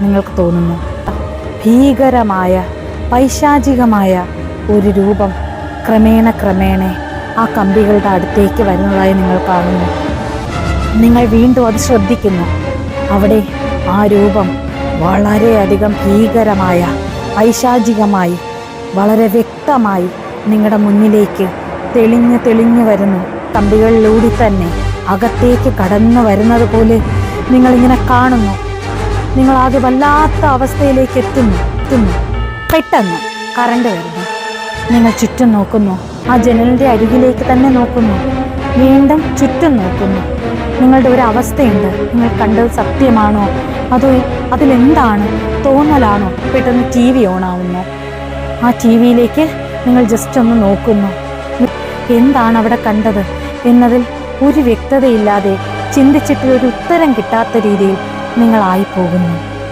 നിങ്ങൾക്ക് തോന്നുന്നു? ഭീകരമായ പൈശാചികമായ ഒരു രൂപം ക്രമേണ ആ കമ്പികളുടെ അടുത്തേക്ക് വരുന്നതായി നിങ്ങൾ കാണുന്നു. നിങ്ങൾ വീണ്ടും അത് ശ്രദ്ധിക്കുന്നു. അവിടെ ആ രൂപം വളരെയധികം ഭീകരമായ പൈശാചികമായി വളരെ വ്യക്തമായി നിങ്ങളുടെ മുന്നിലേക്ക് തെളിഞ്ഞു വരുന്നു. കമ്പികളിലൂടെ തന്നെ അകത്തേക്ക് കടന്നു വരുന്നത് പോലെ നിങ്ങളിങ്ങനെ കാണുന്നു. നിങ്ങളാകെ വല്ലാത്ത അവസ്ഥയിലേക്ക് എത്തുന്നു. പെട്ടെന്ന് കറണ്ട് വരുന്നു. നിങ്ങൾ ചുറ്റും നോക്കുന്നു. ആ ജനലിൻ്റെ അരികിലേക്ക് തന്നെ നോക്കുന്നു. വീണ്ടും ചുറ്റും നോക്കുന്നു. നിങ്ങളുടെ ഒരു അവസ്ഥയുണ്ട്. നിങ്ങൾ കണ്ടത് സത്യമാണോ അതോ അതിലെന്താണ്? തോന്നലാണോ? പെട്ടെന്ന് TV ഓണാവുന്നു. ആ TV-യിലേക്ക് നിങ്ങൾ ജസ്റ്റ് ഒന്ന് നോക്കുന്നു. എന്താണ് അവിടെ കണ്ടത് എന്നതിൽ ഒരു വ്യക്തതയില്ലാതെ ചിന്തിച്ചിട്ട് ഒരു ഉത്തരം കിട്ടാത്ത രീതിയിൽ നിങ്ങളായി പോകുന്നു.